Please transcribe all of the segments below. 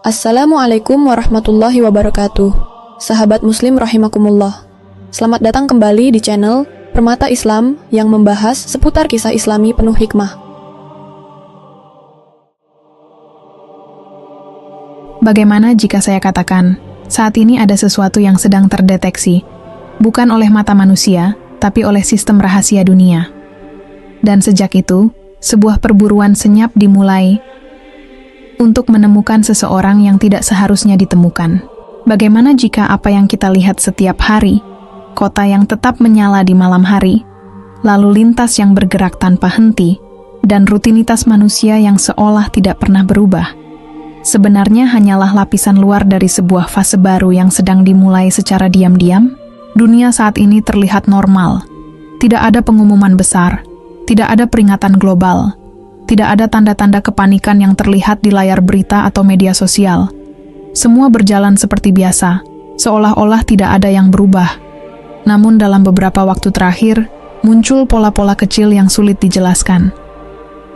Assalamualaikum warahmatullahi wabarakatuh. Sahabat muslim rahimakumullah. Selamat datang kembali di channel Permata Islam yang membahas seputar kisah islami penuh hikmah. Bagaimana jika saya katakan, saat ini ada sesuatu yang sedang terdeteksi, bukan oleh mata manusia, tapi oleh sistem rahasia dunia. Dan sejak itu, sebuah perburuan senyap dimulai untuk menemukan seseorang yang tidak seharusnya ditemukan. Bagaimana jika apa yang kita lihat setiap hari, kota yang tetap menyala di malam hari, lalu lintas yang bergerak tanpa henti, dan rutinitas manusia yang seolah tidak pernah berubah, sebenarnya hanyalah lapisan luar dari sebuah fase baru yang sedang dimulai secara diam-diam? Dunia saat ini terlihat normal. Tidak ada pengumuman besar, tidak ada peringatan global, tidak ada tanda-tanda kepanikan yang terlihat di layar berita atau media sosial. Semua berjalan seperti biasa, seolah-olah tidak ada yang berubah. Namun dalam beberapa waktu terakhir, muncul pola-pola kecil yang sulit dijelaskan.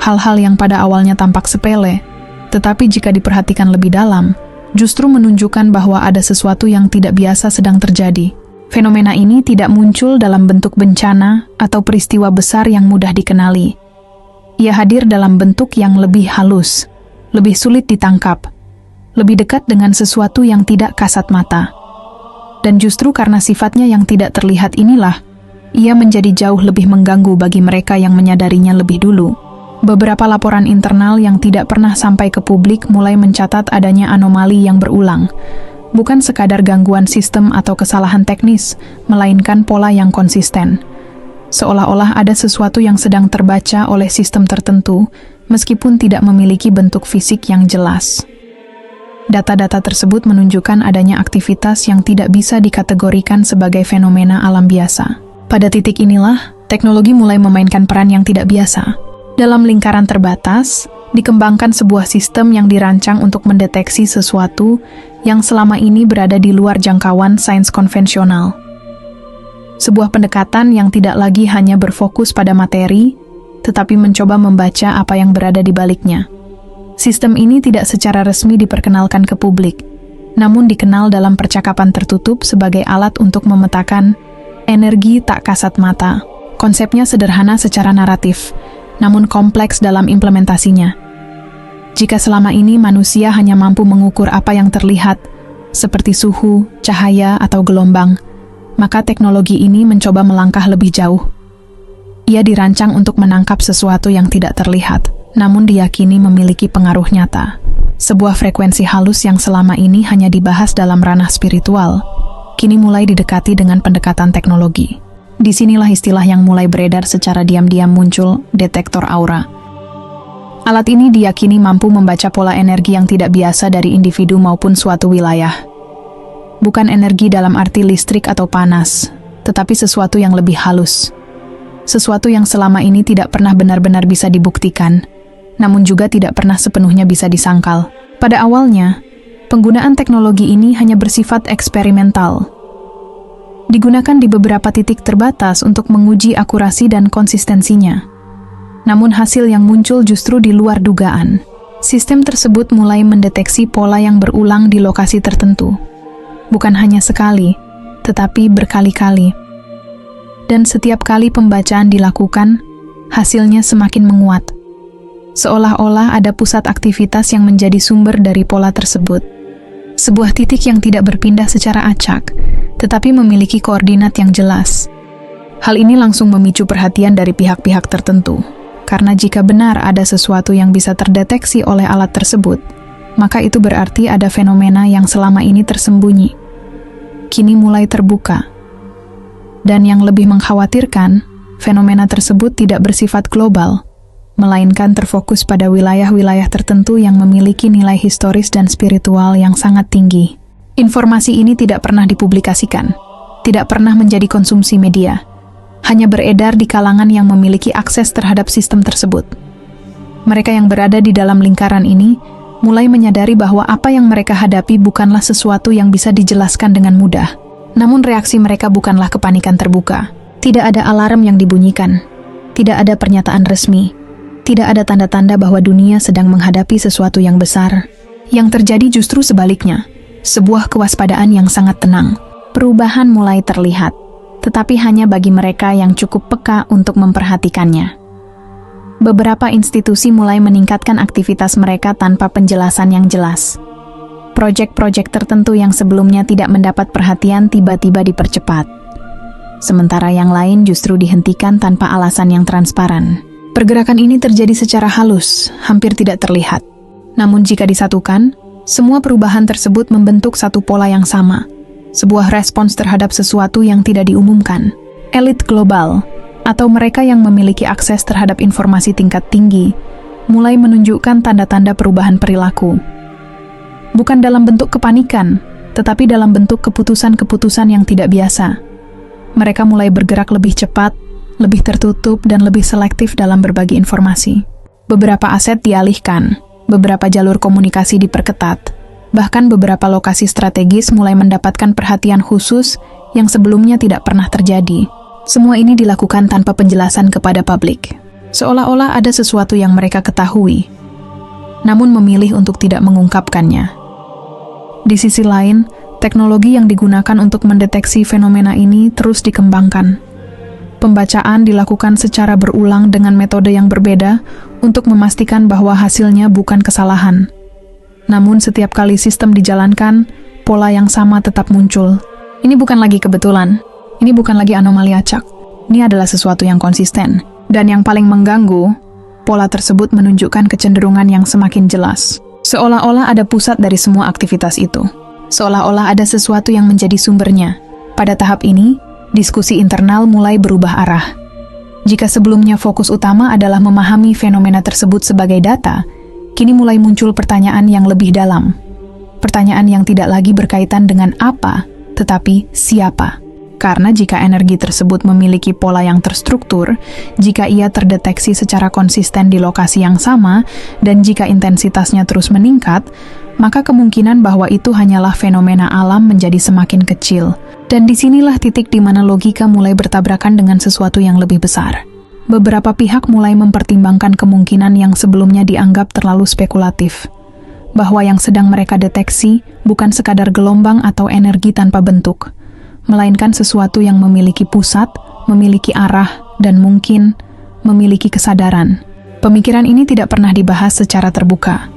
Hal-hal yang pada awalnya tampak sepele, tetapi jika diperhatikan lebih dalam, justru menunjukkan bahwa ada sesuatu yang tidak biasa sedang terjadi. Fenomena ini tidak muncul dalam bentuk bencana atau peristiwa besar yang mudah dikenali. Ia hadir dalam bentuk yang lebih halus, lebih sulit ditangkap, lebih dekat dengan sesuatu yang tidak kasat mata. Dan justru karena sifatnya yang tidak terlihat inilah, ia menjadi jauh lebih mengganggu bagi mereka yang menyadarinya lebih dulu. Beberapa laporan internal yang tidak pernah sampai ke publik mulai mencatat adanya anomali yang berulang. Bukan sekadar gangguan sistem atau kesalahan teknis, melainkan pola yang konsisten. Seolah-olah ada sesuatu yang sedang terbaca oleh sistem tertentu, meskipun tidak memiliki bentuk fisik yang jelas. Data-data tersebut menunjukkan adanya aktivitas yang tidak bisa dikategorikan sebagai fenomena alam biasa. Pada titik inilah, teknologi mulai memainkan peran yang tidak biasa. Dalam lingkaran terbatas, dikembangkan sebuah sistem yang dirancang untuk mendeteksi sesuatu yang selama ini berada di luar jangkauan sains konvensional. Sebuah pendekatan yang tidak lagi hanya berfokus pada materi, tetapi mencoba membaca apa yang berada di baliknya. Sistem ini tidak secara resmi diperkenalkan ke publik, namun dikenal dalam percakapan tertutup sebagai alat untuk memetakan energi tak kasat mata. Konsepnya sederhana secara naratif, namun kompleks dalam implementasinya. Jika selama ini manusia hanya mampu mengukur apa yang terlihat, seperti suhu, cahaya, atau gelombang, maka teknologi ini mencoba melangkah lebih jauh. Ia dirancang untuk menangkap sesuatu yang tidak terlihat, namun diyakini memiliki pengaruh nyata. Sebuah frekuensi halus yang selama ini hanya dibahas dalam ranah spiritual, kini mulai didekati dengan pendekatan teknologi. Disinilah istilah yang mulai beredar secara diam-diam muncul, detektor aura. Alat ini diyakini mampu membaca pola energi yang tidak biasa dari individu maupun suatu wilayah. Bukan energi dalam arti listrik atau panas, tetapi sesuatu yang lebih halus. Sesuatu yang selama ini tidak pernah benar-benar bisa dibuktikan, namun juga tidak pernah sepenuhnya bisa disangkal. Pada awalnya, penggunaan teknologi ini hanya bersifat eksperimental. Digunakan di beberapa titik terbatas untuk menguji akurasi dan konsistensinya. Namun hasil yang muncul justru di luar dugaan. Sistem tersebut mulai mendeteksi pola yang berulang di lokasi tertentu. Bukan hanya sekali, tetapi berkali-kali. Dan setiap kali pembacaan dilakukan, hasilnya semakin menguat. Seolah-olah ada pusat aktivitas yang menjadi sumber dari pola tersebut. Sebuah titik yang tidak berpindah secara acak, tetapi memiliki koordinat yang jelas. Hal ini langsung memicu perhatian dari pihak-pihak tertentu. Karena jika benar ada sesuatu yang bisa terdeteksi oleh alat tersebut, maka itu berarti ada fenomena yang selama ini tersembunyi. Kini mulai terbuka. Dan yang lebih mengkhawatirkan, fenomena tersebut tidak bersifat global, melainkan terfokus pada wilayah-wilayah tertentu yang memiliki nilai historis dan spiritual yang sangat tinggi. Informasi ini tidak pernah dipublikasikan, tidak pernah menjadi konsumsi media, hanya beredar di kalangan yang memiliki akses terhadap sistem tersebut. Mereka yang berada di dalam lingkaran ini mulai menyadari bahwa apa yang mereka hadapi bukanlah sesuatu yang bisa dijelaskan dengan mudah. Namun reaksi mereka bukanlah kepanikan terbuka. Tidak ada alarm yang dibunyikan. Tidak ada pernyataan resmi. Tidak ada tanda-tanda bahwa dunia sedang menghadapi sesuatu yang besar. Yang terjadi justru sebaliknya, sebuah kewaspadaan yang sangat tenang. Perubahan mulai terlihat, tetapi hanya bagi mereka yang cukup peka untuk memperhatikannya. Beberapa institusi mulai meningkatkan aktivitas mereka tanpa penjelasan yang jelas. Proyek-proyek tertentu yang sebelumnya tidak mendapat perhatian tiba-tiba dipercepat. Sementara yang lain justru dihentikan tanpa alasan yang transparan. Pergerakan ini terjadi secara halus, hampir tidak terlihat. Namun jika disatukan, semua perubahan tersebut membentuk satu pola yang sama. Sebuah respons terhadap sesuatu yang tidak diumumkan. Elit global, atau mereka yang memiliki akses terhadap informasi tingkat tinggi, mulai menunjukkan tanda-tanda perubahan perilaku. Bukan dalam bentuk kepanikan, tetapi dalam bentuk keputusan-keputusan yang tidak biasa. Mereka mulai bergerak lebih cepat, lebih tertutup, dan lebih selektif dalam berbagi informasi. Beberapa aset dialihkan, beberapa jalur komunikasi diperketat, bahkan beberapa lokasi strategis mulai mendapatkan perhatian khusus yang sebelumnya tidak pernah terjadi. Semua ini dilakukan tanpa penjelasan kepada publik, seolah-olah ada sesuatu yang mereka ketahui, namun memilih untuk tidak mengungkapkannya. Di sisi lain, teknologi yang digunakan untuk mendeteksi fenomena ini terus dikembangkan. Pembacaan dilakukan secara berulang dengan metode yang berbeda untuk memastikan bahwa hasilnya bukan kesalahan. Namun setiap kali sistem dijalankan, pola yang sama tetap muncul. Ini bukan lagi kebetulan. Ini bukan lagi anomali acak. Ini adalah sesuatu yang konsisten. Dan yang paling mengganggu, pola tersebut menunjukkan kecenderungan yang semakin jelas. Seolah-olah ada pusat dari semua aktivitas itu. Seolah-olah ada sesuatu yang menjadi sumbernya. Pada tahap ini, diskusi internal mulai berubah arah. Jika sebelumnya fokus utama adalah memahami fenomena tersebut sebagai data, kini mulai muncul pertanyaan yang lebih dalam. Pertanyaan yang tidak lagi berkaitan dengan apa, tetapi siapa. Karena jika energi tersebut memiliki pola yang terstruktur, jika ia terdeteksi secara konsisten di lokasi yang sama, dan jika intensitasnya terus meningkat, maka kemungkinan bahwa itu hanyalah fenomena alam menjadi semakin kecil. Dan disinilah titik di mana logika mulai bertabrakan dengan sesuatu yang lebih besar. Beberapa pihak mulai mempertimbangkan kemungkinan yang sebelumnya dianggap terlalu spekulatif, bahwa yang sedang mereka deteksi bukan sekadar gelombang atau energi tanpa bentuk, melainkan sesuatu yang memiliki pusat, memiliki arah, dan mungkin memiliki kesadaran. Pemikiran ini tidak pernah dibahas secara terbuka.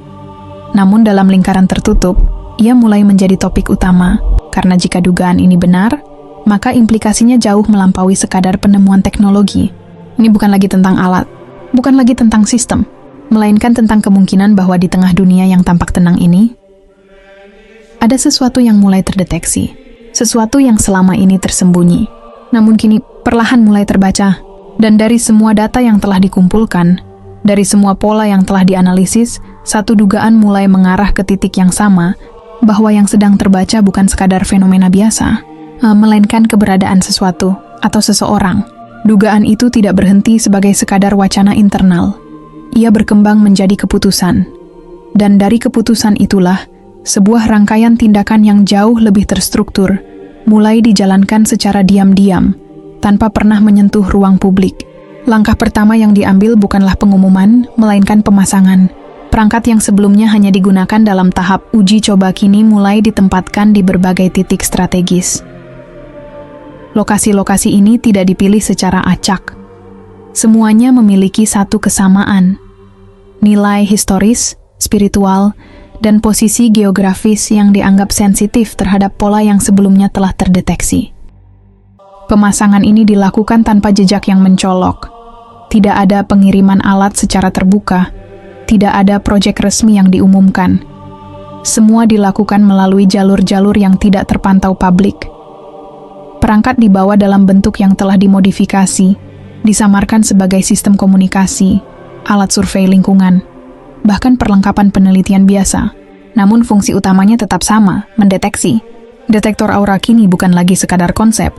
Namun dalam lingkaran tertutup, ia mulai menjadi topik utama, karena jika dugaan ini benar, maka implikasinya jauh melampaui sekadar penemuan teknologi. Ini bukan lagi tentang alat, bukan lagi tentang sistem, melainkan tentang kemungkinan bahwa di tengah dunia yang tampak tenang ini, ada sesuatu yang mulai terdeteksi. Sesuatu yang selama ini tersembunyi, namun kini perlahan mulai terbaca. Dan dari semua data yang telah dikumpulkan, dari semua pola yang telah dianalisis, satu dugaan mulai mengarah ke titik yang sama, bahwa yang sedang terbaca bukan sekadar fenomena biasa, melainkan keberadaan sesuatu atau seseorang. Dugaan itu tidak berhenti sebagai sekadar wacana internal. Ia berkembang menjadi keputusan. Dan dari keputusan itulah, sebuah rangkaian tindakan yang jauh lebih terstruktur mulai dijalankan secara diam-diam, tanpa pernah menyentuh ruang publik. Langkah pertama yang diambil bukanlah pengumuman, melainkan pemasangan. Perangkat yang sebelumnya hanya digunakan dalam tahap uji coba kini mulai ditempatkan di berbagai titik strategis. Lokasi-lokasi ini tidak dipilih secara acak. Semuanya memiliki satu kesamaan: nilai historis, spiritual, dan posisi geografis yang dianggap sensitif terhadap pola yang sebelumnya telah terdeteksi. Pemasangan ini dilakukan tanpa jejak yang mencolok. Tidak ada pengiriman alat secara terbuka. Tidak ada proyek resmi yang diumumkan. Semua dilakukan melalui jalur-jalur yang tidak terpantau publik. Perangkat dibawa dalam bentuk yang telah dimodifikasi, disamarkan sebagai sistem komunikasi, alat survei lingkungan, bahkan perlengkapan penelitian biasa. Namun fungsi utamanya tetap sama, mendeteksi. Detektor aura kini bukan lagi sekadar konsep.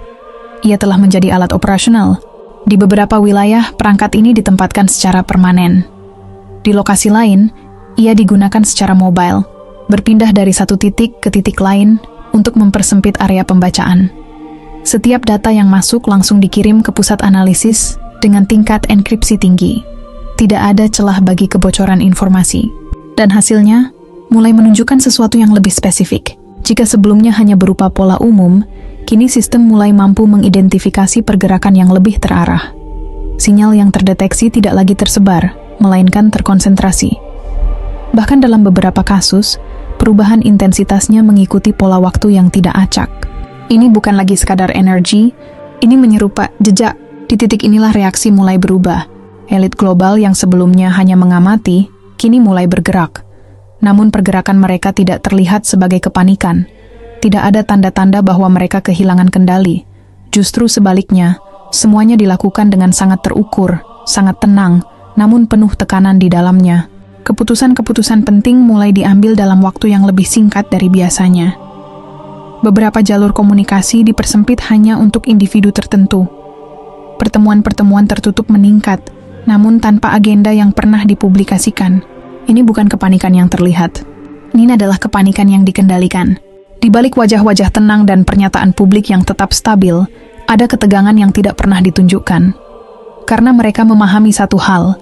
Ia telah menjadi alat operasional. Di beberapa wilayah, perangkat ini ditempatkan secara permanen. Di lokasi lain, ia digunakan secara mobile, berpindah dari satu titik ke titik lain untuk mempersempit area pembacaan. Setiap data yang masuk langsung dikirim ke pusat analisis dengan tingkat enkripsi tinggi. Tidak ada celah bagi kebocoran informasi. Dan hasilnya, mulai menunjukkan sesuatu yang lebih spesifik. Jika sebelumnya hanya berupa pola umum, kini sistem mulai mampu mengidentifikasi pergerakan yang lebih terarah. Sinyal yang terdeteksi tidak lagi tersebar, melainkan terkonsentrasi. Bahkan dalam beberapa kasus, perubahan intensitasnya mengikuti pola waktu yang tidak acak. Ini bukan lagi sekadar energi, ini menyerupai jejak. Di titik inilah reaksi mulai berubah. Elit global yang sebelumnya hanya mengamati, kini mulai bergerak. Namun pergerakan mereka tidak terlihat sebagai kepanikan. Tidak ada tanda-tanda bahwa mereka kehilangan kendali. Justru sebaliknya, semuanya dilakukan dengan sangat terukur, sangat tenang, namun penuh tekanan di dalamnya. Keputusan-keputusan penting mulai diambil dalam waktu yang lebih singkat dari biasanya. Beberapa jalur komunikasi dipersempit hanya untuk individu tertentu. Pertemuan-pertemuan tertutup meningkat, namun tanpa agenda yang pernah dipublikasikan. Ini bukan kepanikan yang terlihat. Ini adalah kepanikan yang dikendalikan. Di balik wajah-wajah tenang dan pernyataan publik yang tetap stabil, ada ketegangan yang tidak pernah ditunjukkan. Karena mereka memahami satu hal,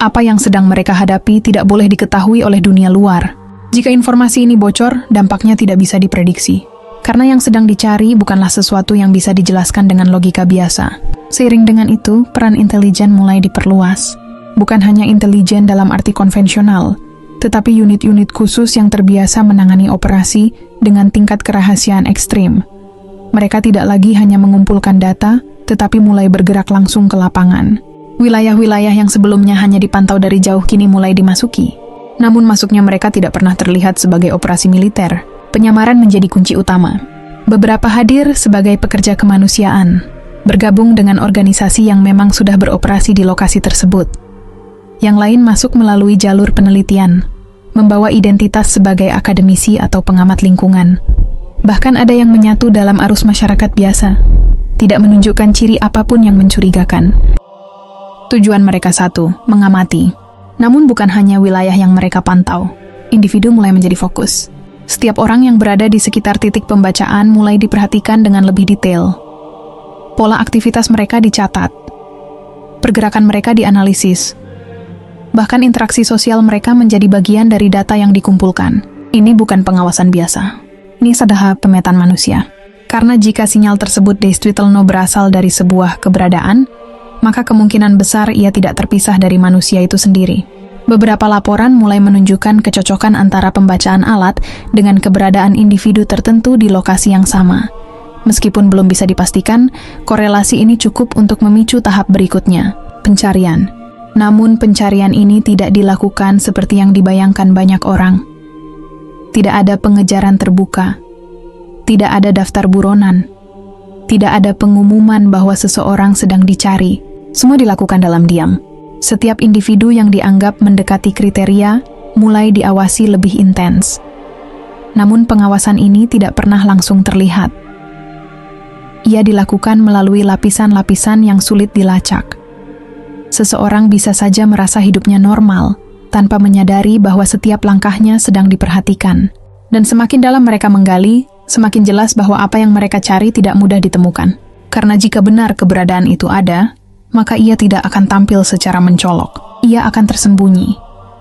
apa yang sedang mereka hadapi tidak boleh diketahui oleh dunia luar. Jika informasi ini bocor, dampaknya tidak bisa diprediksi. Karena yang sedang dicari bukanlah sesuatu yang bisa dijelaskan dengan logika biasa. Seiring dengan itu, peran intelijen mulai diperluas. Bukan hanya intelijen dalam arti konvensional, tetapi unit-unit khusus yang terbiasa menangani operasi dengan tingkat kerahasiaan ekstrim. Mereka tidak lagi hanya mengumpulkan data, tetapi mulai bergerak langsung ke lapangan. Wilayah-wilayah yang sebelumnya hanya dipantau dari jauh kini mulai dimasuki. Namun masuknya mereka tidak pernah terlihat sebagai operasi militer. Penyamaran menjadi kunci utama. Beberapa hadir sebagai pekerja kemanusiaan, bergabung dengan organisasi yang memang sudah beroperasi di lokasi tersebut. Yang lain masuk melalui jalur penelitian, membawa identitas sebagai akademisi atau pengamat lingkungan. Bahkan ada yang menyatu dalam arus masyarakat biasa, tidak menunjukkan ciri apapun yang mencurigakan. Tujuan mereka satu, mengamati. Namun bukan hanya wilayah yang mereka pantau. Individu mulai menjadi fokus. Setiap orang yang berada di sekitar titik pembacaan mulai diperhatikan dengan lebih detail. Pola aktivitas mereka dicatat. Pergerakan mereka dianalisis. Bahkan interaksi sosial mereka menjadi bagian dari data yang dikumpulkan. Ini bukan pengawasan biasa. Ini adalah pemetaan manusia. Karena jika sinyal tersebut действительно berasal dari sebuah keberadaan, maka kemungkinan besar ia tidak terpisah dari manusia itu sendiri. Beberapa laporan mulai menunjukkan kecocokan antara pembacaan alat dengan keberadaan individu tertentu di lokasi yang sama. Meskipun belum bisa dipastikan, korelasi ini cukup untuk memicu tahap berikutnya, pencarian. Namun pencarian ini tidak dilakukan seperti yang dibayangkan banyak orang. Tidak ada pengejaran terbuka. Tidak ada daftar buronan. Tidak ada pengumuman bahwa seseorang sedang dicari. Semua dilakukan dalam diam. Setiap individu yang dianggap mendekati kriteria mulai diawasi lebih intens. Namun pengawasan ini tidak pernah langsung terlihat. Ia dilakukan melalui lapisan-lapisan yang sulit dilacak. Seseorang bisa saja merasa hidupnya normal, tanpa menyadari bahwa setiap langkahnya sedang diperhatikan. Dan semakin dalam mereka menggali, semakin jelas bahwa apa yang mereka cari tidak mudah ditemukan. Karena jika benar keberadaan itu ada, maka ia tidak akan tampil secara mencolok. Ia akan tersembunyi,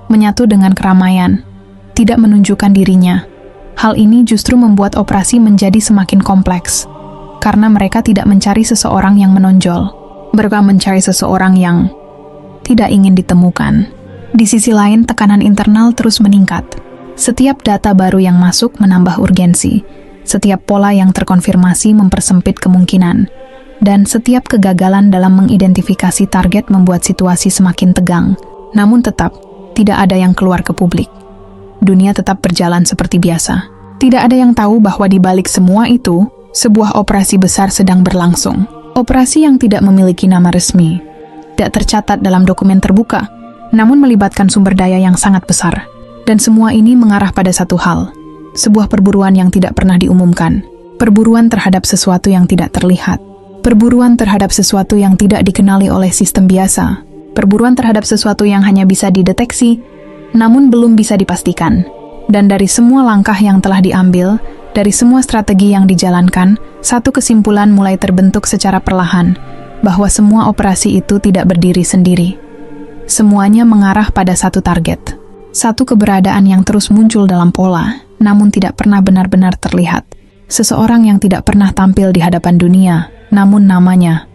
menyatu dengan keramaian, tidak menunjukkan dirinya. Hal ini justru membuat operasi menjadi semakin kompleks, karena mereka tidak mencari seseorang yang menonjol. Mereka mencari seseorang yang tidak ingin ditemukan. Di sisi lain, tekanan internal terus meningkat. Setiap data baru yang masuk menambah urgensi. Setiap pola yang terkonfirmasi mempersempit kemungkinan. Dan setiap kegagalan dalam mengidentifikasi target membuat situasi semakin tegang. Namun tetap, tidak ada yang keluar ke publik. Dunia tetap berjalan seperti biasa. Tidak ada yang tahu bahwa di balik semua itu, sebuah operasi besar sedang berlangsung. Operasi yang tidak memiliki nama resmi, tidak tercatat dalam dokumen terbuka, namun melibatkan sumber daya yang sangat besar. Dan semua ini mengarah pada satu hal, sebuah perburuan yang tidak pernah diumumkan. Perburuan terhadap sesuatu yang tidak terlihat. Perburuan terhadap sesuatu yang tidak dikenali oleh sistem biasa. Perburuan terhadap sesuatu yang hanya bisa dideteksi, namun belum bisa dipastikan. Dan dari semua langkah yang telah diambil, dari semua strategi yang dijalankan, satu kesimpulan mulai terbentuk secara perlahan, bahwa semua operasi itu tidak berdiri sendiri. Semuanya mengarah pada satu target. Satu keberadaan yang terus muncul dalam pola, namun tidak pernah benar-benar terlihat. Seseorang yang tidak pernah tampil di hadapan dunia, namun namanya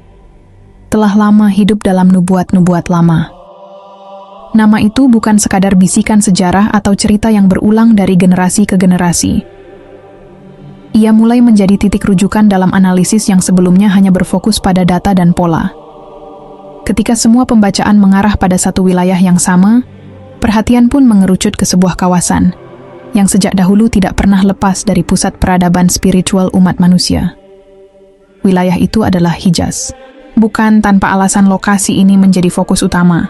telah lama hidup dalam nubuat-nubuat lama. Nama itu bukan sekadar bisikan sejarah atau cerita yang berulang dari generasi ke generasi. Ia mulai menjadi titik rujukan dalam analisis yang sebelumnya hanya berfokus pada data dan pola. Ketika semua pembacaan mengarah pada satu wilayah yang sama, perhatian pun mengerucut ke sebuah kawasan yang sejak dahulu tidak pernah lepas dari pusat peradaban spiritual umat manusia. Wilayah itu adalah Hijaz. Bukan tanpa alasan lokasi ini menjadi fokus utama.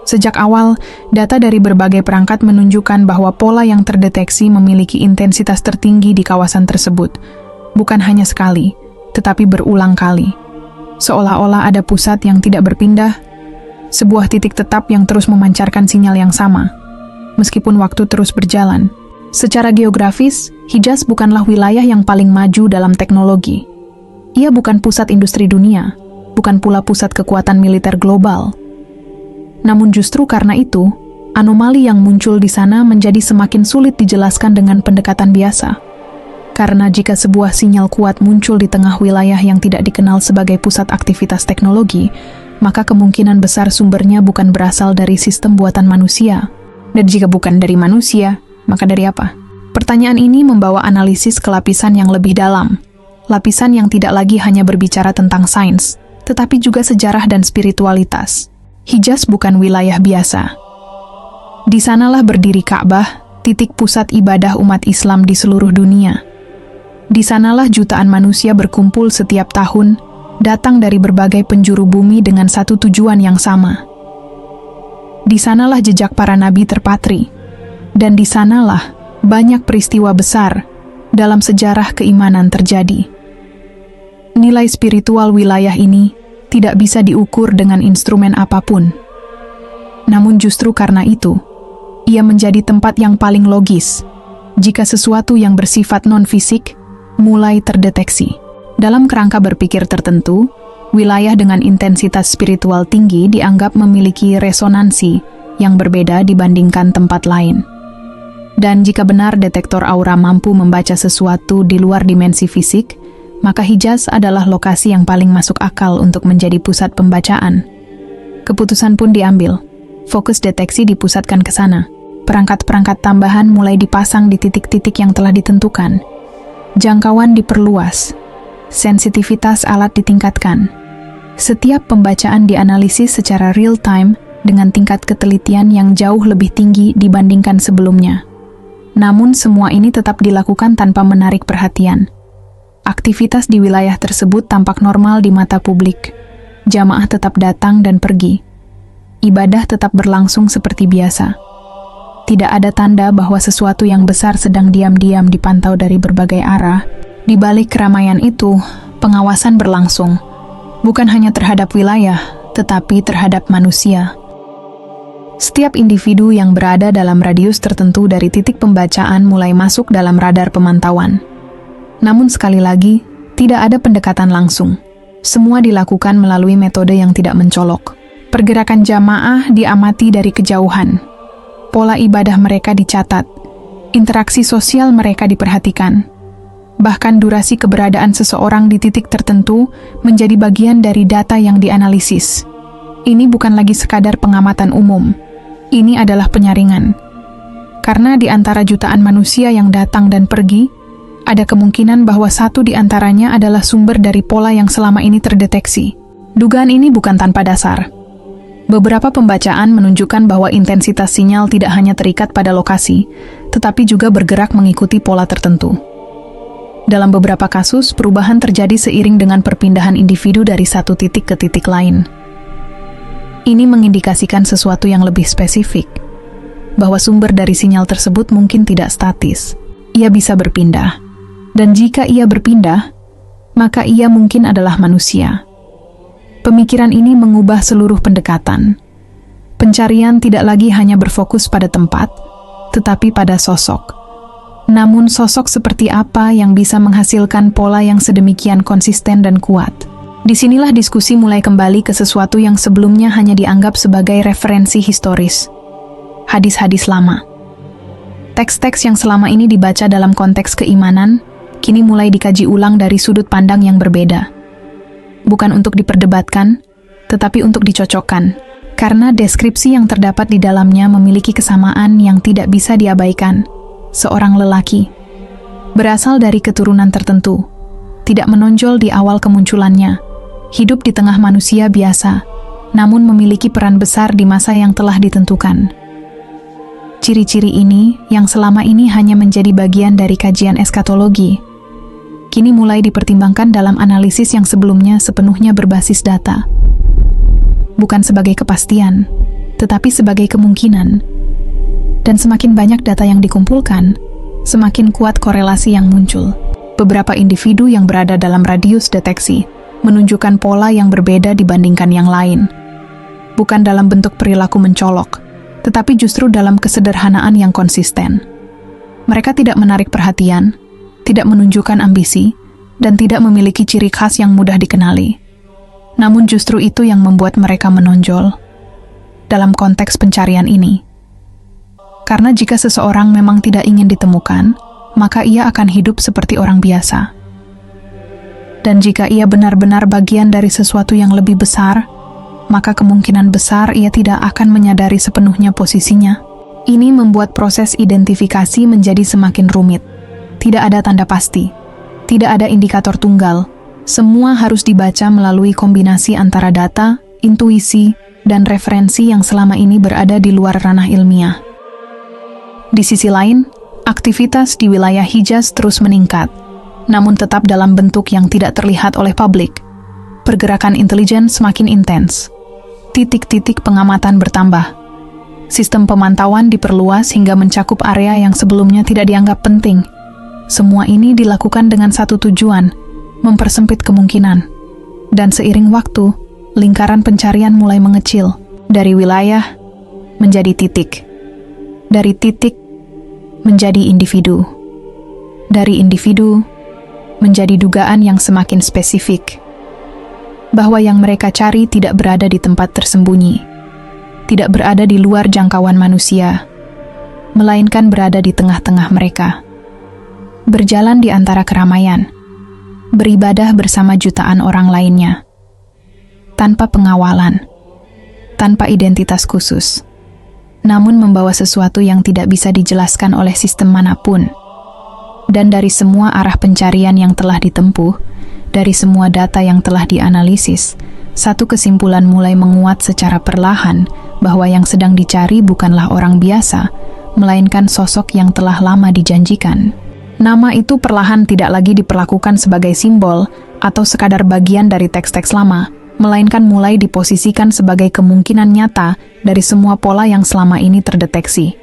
Sejak awal, data dari berbagai perangkat menunjukkan bahwa pola yang terdeteksi memiliki intensitas tertinggi di kawasan tersebut. Bukan hanya sekali, tetapi berulang kali. Seolah-olah ada pusat yang tidak berpindah, sebuah titik tetap yang terus memancarkan sinyal yang sama. Meskipun waktu terus berjalan, secara geografis, Hijaz bukanlah wilayah yang paling maju dalam teknologi. Ia bukan pusat industri dunia, bukan pula pusat kekuatan militer global. Namun justru karena itu, anomali yang muncul di sana menjadi semakin sulit dijelaskan dengan pendekatan biasa. Karena jika sebuah sinyal kuat muncul di tengah wilayah yang tidak dikenal sebagai pusat aktivitas teknologi, maka kemungkinan besar sumbernya bukan berasal dari sistem buatan manusia. Dan jika bukan dari manusia, maka dari apa? Pertanyaan ini membawa analisis ke lapisan yang lebih dalam. Lapisan yang tidak lagi hanya berbicara tentang sains, tetapi juga sejarah dan spiritualitas. Hijaz bukan wilayah biasa. Di sanalah berdiri Ka'bah, titik pusat ibadah umat Islam di seluruh dunia. Di sanalah jutaan manusia berkumpul setiap tahun, datang dari berbagai penjuru bumi dengan satu tujuan yang sama. Di sanalah jejak para nabi terpatri, dan di sanalah banyak peristiwa besar dalam sejarah keimanan terjadi. Nilai spiritual wilayah ini tidak bisa diukur dengan instrumen apapun. Namun justru karena itu, ia menjadi tempat yang paling logis jika sesuatu yang bersifat non-fisik mulai terdeteksi. Dalam kerangka berpikir tertentu, wilayah dengan intensitas spiritual tinggi dianggap memiliki resonansi yang berbeda dibandingkan tempat lain. Dan jika benar detektor aura mampu membaca sesuatu di luar dimensi fisik, maka Hijaz adalah lokasi yang paling masuk akal untuk menjadi pusat pembacaan. Keputusan pun diambil. Fokus deteksi dipusatkan ke sana. Perangkat-perangkat tambahan mulai dipasang di titik-titik yang telah ditentukan. Jangkauan diperluas. Sensitivitas alat ditingkatkan. Setiap pembacaan dianalisis secara real-time dengan tingkat ketelitian yang jauh lebih tinggi dibandingkan sebelumnya. Namun semua ini tetap dilakukan tanpa menarik perhatian. Aktivitas di wilayah tersebut tampak normal di mata publik. Jamaah tetap datang dan pergi. Ibadah tetap berlangsung seperti biasa. Tidak ada tanda bahwa sesuatu yang besar sedang diam-diam dipantau dari berbagai arah. Di balik keramaian itu, pengawasan berlangsung, bukan hanya terhadap wilayah, tetapi terhadap manusia. Setiap individu yang berada dalam radius tertentu dari titik pembacaan mulai masuk dalam radar pemantauan. Namun sekali lagi, tidak ada pendekatan langsung. Semua dilakukan melalui metode yang tidak mencolok. Pergerakan jamaah diamati dari kejauhan. Pola ibadah mereka dicatat. Interaksi sosial mereka diperhatikan. Bahkan durasi keberadaan seseorang di titik tertentu menjadi bagian dari data yang dianalisis. Ini bukan lagi sekadar pengamatan umum. Ini adalah penyaringan. Karena di antara jutaan manusia yang datang dan pergi, ada kemungkinan bahwa satu di antaranya adalah sumber dari pola yang selama ini terdeteksi. Dugaan ini bukan tanpa dasar. Beberapa pembacaan menunjukkan bahwa intensitas sinyal tidak hanya terikat pada lokasi, tetapi juga bergerak mengikuti pola tertentu. Dalam beberapa kasus, perubahan terjadi seiring dengan perpindahan individu dari satu titik ke titik lain. Ini mengindikasikan sesuatu yang lebih spesifik, bahwa sumber dari sinyal tersebut mungkin tidak statis. Ia bisa berpindah. Dan jika ia berpindah, maka ia mungkin adalah manusia. Pemikiran ini mengubah seluruh pendekatan. Pencarian tidak lagi hanya berfokus pada tempat, tetapi pada sosok. Namun sosok seperti apa yang bisa menghasilkan pola yang sedemikian konsisten dan kuat? Disinilah diskusi mulai kembali ke sesuatu yang sebelumnya hanya dianggap sebagai referensi historis. hadis-hadis lama. Teks-teks yang selama ini dibaca dalam konteks keimanan, kini mulai dikaji ulang dari sudut pandang yang berbeda. Bukan untuk diperdebatkan, tetapi untuk dicocokkan, karena deskripsi yang terdapat di dalamnya memiliki kesamaan yang tidak bisa diabaikan. Seorang lelaki, berasal dari keturunan tertentu, tidak menonjol di awal kemunculannya, hidup di tengah manusia biasa, namun memiliki peran besar di masa yang telah ditentukan. Ciri-ciri ini, yang selama ini hanya menjadi bagian dari kajian eskatologi, kini mulai dipertimbangkan dalam analisis yang sebelumnya sepenuhnya berbasis data. Bukan sebagai kepastian, tetapi sebagai kemungkinan. Dan semakin banyak data yang dikumpulkan, semakin kuat korelasi yang muncul. Beberapa individu yang berada dalam radius deteksi menunjukkan pola yang berbeda dibandingkan yang lain. Bukan dalam bentuk perilaku mencolok, tetapi justru dalam kesederhanaan yang konsisten. Mereka tidak menarik perhatian, tidak menunjukkan ambisi, dan tidak memiliki ciri khas yang mudah dikenali. Namun justru itu yang membuat mereka menonjol dalam konteks pencarian ini. Karena jika seseorang memang tidak ingin ditemukan, maka ia akan hidup seperti orang biasa. Dan jika ia benar-benar bagian dari sesuatu yang lebih besar, maka kemungkinan besar ia tidak akan menyadari sepenuhnya posisinya. Ini membuat proses identifikasi menjadi semakin rumit. Tidak ada tanda pasti, tidak ada indikator tunggal. Semua harus dibaca melalui kombinasi antara data, intuisi, dan referensi yang selama ini berada di luar ranah ilmiah. Di sisi lain, aktivitas di wilayah Hijaz terus meningkat, namun tetap dalam bentuk yang tidak terlihat oleh publik. Pergerakan intelijen semakin intens. Titik-titik pengamatan bertambah. Sistem pemantauan diperluas hingga mencakup area yang sebelumnya tidak dianggap penting. Semua ini dilakukan dengan satu tujuan, mempersempit kemungkinan. Dan seiring waktu, lingkaran pencarian mulai mengecil, dari wilayah menjadi titik. Dari titik menjadi individu. Dari individu menjadi dugaan yang semakin spesifik. Bahwa yang mereka cari tidak berada di tempat tersembunyi, tidak berada di luar jangkauan manusia, melainkan berada di tengah-tengah mereka. Berjalan di antara keramaian, beribadah bersama jutaan orang lainnya, tanpa pengawalan, tanpa identitas khusus, namun membawa sesuatu yang tidak bisa dijelaskan oleh sistem manapun. Dan dari semua arah pencarian yang telah ditempuh, dari semua data yang telah dianalisis, satu kesimpulan mulai menguat secara perlahan bahwa yang sedang dicari bukanlah orang biasa, melainkan sosok yang telah lama dijanjikan. Nama itu perlahan tidak lagi diperlakukan sebagai simbol atau sekadar bagian dari teks-teks lama, melainkan mulai diposisikan sebagai kemungkinan nyata dari semua pola yang selama ini terdeteksi.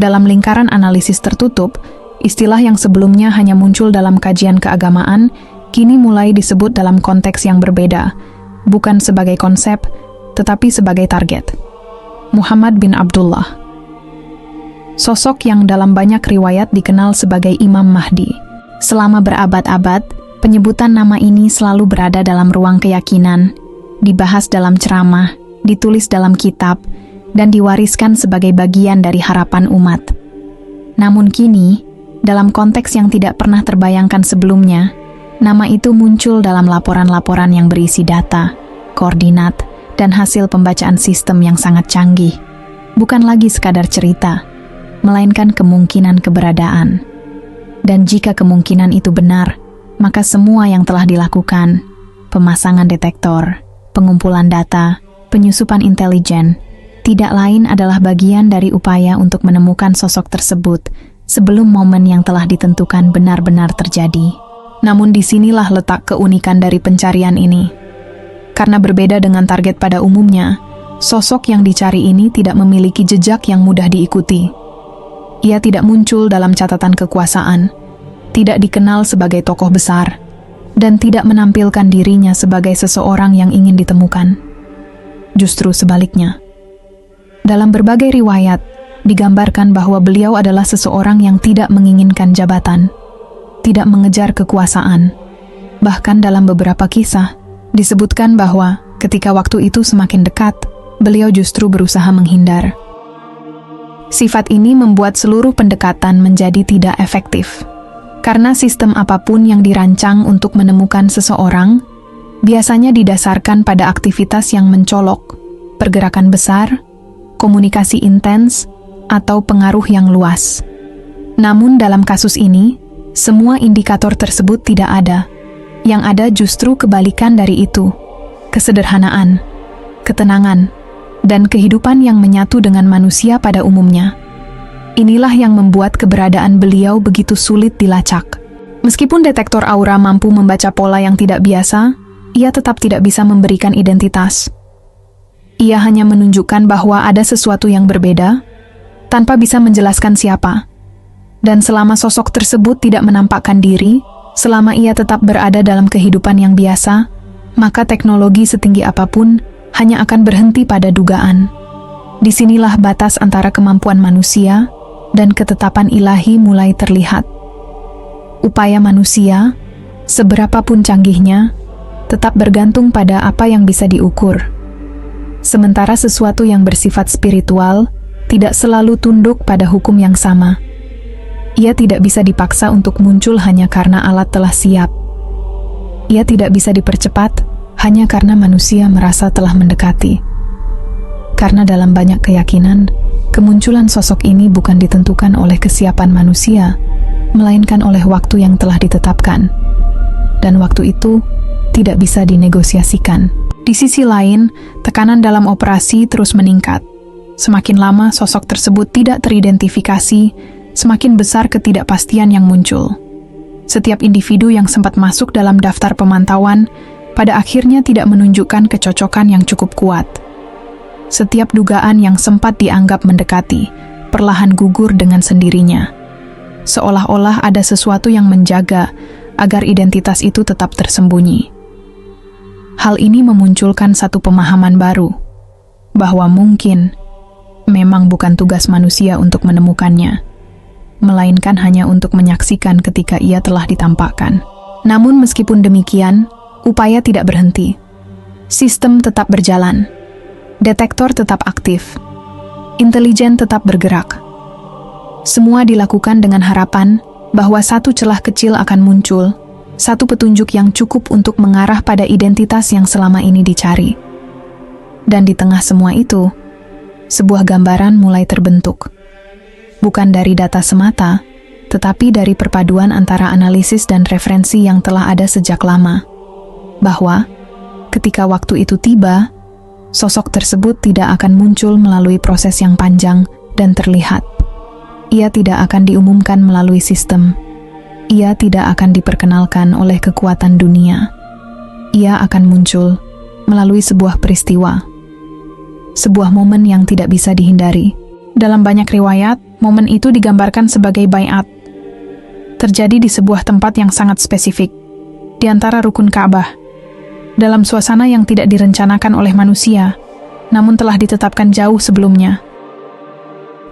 Dalam lingkaran analisis tertutup, istilah yang sebelumnya hanya muncul dalam kajian keagamaan, kini mulai disebut dalam konteks yang berbeda, bukan sebagai konsep, tetapi sebagai target. Muhammad bin Abdullah, sosok yang dalam banyak riwayat dikenal sebagai Imam Mahdi. Selama berabad-abad, penyebutan nama ini selalu berada dalam ruang keyakinan, dibahas dalam ceramah, ditulis dalam kitab, dan diwariskan sebagai bagian dari harapan umat. Namun kini, dalam konteks yang tidak pernah terbayangkan sebelumnya, nama itu muncul dalam laporan-laporan yang berisi data, koordinat, dan hasil pembacaan sistem yang sangat canggih. Bukan lagi sekadar cerita, melainkan kemungkinan keberadaan. Dan jika kemungkinan itu benar, maka semua yang telah dilakukan, pemasangan detektor, pengumpulan data, penyusupan intelijen, tidak lain adalah bagian dari upaya untuk menemukan sosok tersebut sebelum momen yang telah ditentukan benar-benar terjadi. Namun disinilah letak keunikan dari pencarian ini. Karena berbeda dengan target pada umumnya, sosok yang dicari ini tidak memiliki jejak yang mudah diikuti. Ia tidak muncul dalam catatan kekuasaan, tidak dikenal sebagai tokoh besar, dan tidak menampilkan dirinya sebagai seseorang yang ingin ditemukan. Justru sebaliknya. Dalam berbagai riwayat, digambarkan bahwa beliau adalah seseorang yang tidak menginginkan jabatan, tidak mengejar kekuasaan. Bahkan dalam beberapa kisah, disebutkan bahwa ketika waktu itu semakin dekat, beliau justru berusaha menghindar. Sifat ini membuat seluruh pendekatan menjadi tidak efektif. Karena sistem apapun yang dirancang untuk menemukan seseorang, biasanya didasarkan pada aktivitas yang mencolok, pergerakan besar, komunikasi intens, atau pengaruh yang luas. Namun dalam kasus ini, semua indikator tersebut tidak ada. Yang ada justru kebalikan dari itu. Kesederhanaan, ketenangan, dan kehidupan yang menyatu dengan manusia pada umumnya. Inilah yang membuat keberadaan beliau begitu sulit dilacak. Meskipun detektor aura mampu membaca pola yang tidak biasa, ia tetap tidak bisa memberikan identitas. Ia hanya menunjukkan bahwa ada sesuatu yang berbeda, tanpa bisa menjelaskan siapa. Dan selama sosok tersebut tidak menampakkan diri, selama ia tetap berada dalam kehidupan yang biasa, maka teknologi setinggi apapun hanya akan berhenti pada dugaan. Disinilah batas antara kemampuan manusia dan ketetapan ilahi mulai terlihat. Upaya manusia, seberapapun canggihnya, tetap bergantung pada apa yang bisa diukur. Sementara sesuatu yang bersifat spiritual tidak selalu tunduk pada hukum yang sama. Ia tidak bisa dipaksa untuk muncul hanya karena alat telah siap. Ia tidak bisa dipercepat hanya karena manusia merasa telah mendekati. Karena dalam banyak keyakinan, kemunculan sosok ini bukan ditentukan oleh kesiapan manusia, melainkan oleh waktu yang telah ditetapkan. Dan waktu itu tidak bisa dinegosiasikan. Di sisi lain, tekanan dalam operasi terus meningkat. Semakin lama sosok tersebut tidak teridentifikasi, semakin besar ketidakpastian yang muncul. Setiap individu yang sempat masuk dalam daftar pemantauan pada akhirnya tidak menunjukkan kecocokan yang cukup kuat. Setiap dugaan yang sempat dianggap mendekati perlahan gugur dengan sendirinya. Seolah-olah ada sesuatu yang menjaga agar identitas itu tetap tersembunyi. Hal ini memunculkan satu pemahaman baru, bahwa mungkin memang bukan tugas manusia untuk menemukannya, melainkan hanya untuk menyaksikan ketika ia telah ditampakkan. Namun meskipun demikian, upaya tidak berhenti. Sistem tetap berjalan. Detektor tetap aktif. Intelijen tetap bergerak. Semua dilakukan dengan harapan bahwa satu celah kecil akan muncul, satu petunjuk yang cukup untuk mengarah pada identitas yang selama ini dicari. Dan di tengah semua itu, sebuah gambaran mulai terbentuk. Bukan dari data semata, tetapi dari perpaduan antara analisis dan referensi yang telah ada sejak lama. Bahwa, ketika waktu itu tiba, sosok tersebut tidak akan muncul melalui proses yang panjang dan terlihat. Ia tidak akan diumumkan melalui sistem. Ia tidak akan diperkenalkan oleh kekuatan dunia. Ia akan muncul melalui sebuah peristiwa. Sebuah momen yang tidak bisa dihindari. Dalam banyak riwayat, momen itu digambarkan sebagai baiat. Terjadi di sebuah tempat yang sangat spesifik, di antara rukun Ka'bah, dalam suasana yang tidak direncanakan oleh manusia, namun telah ditetapkan jauh sebelumnya.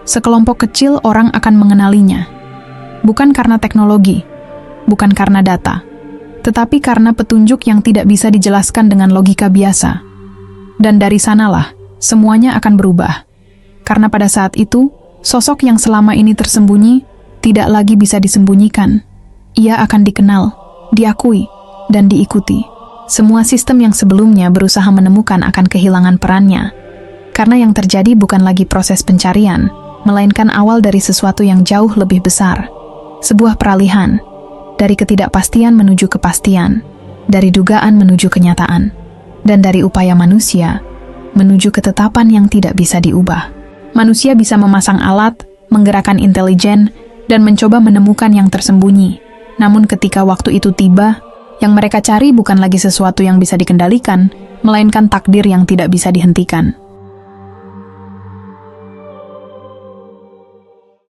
Sekelompok kecil orang akan mengenalinya, bukan karena teknologi, bukan karena data, tetapi karena petunjuk yang tidak bisa dijelaskan dengan logika biasa. Dan dari sanalah, semuanya akan berubah. Karena pada saat itu, sosok yang selama ini tersembunyi tidak lagi bisa disembunyikan. Ia akan dikenal, diakui, dan diikuti. Semua sistem yang sebelumnya berusaha menemukan akan kehilangan perannya. Karena yang terjadi bukan lagi proses pencarian, melainkan awal dari sesuatu yang jauh lebih besar. Sebuah peralihan, dari ketidakpastian menuju kepastian, dari dugaan menuju kenyataan, dan dari upaya manusia menuju ketetapan yang tidak bisa diubah. Manusia bisa memasang alat, menggerakkan intelijen, dan mencoba menemukan yang tersembunyi. Namun ketika waktu itu tiba, yang mereka cari bukan lagi sesuatu yang bisa dikendalikan, melainkan takdir yang tidak bisa dihentikan.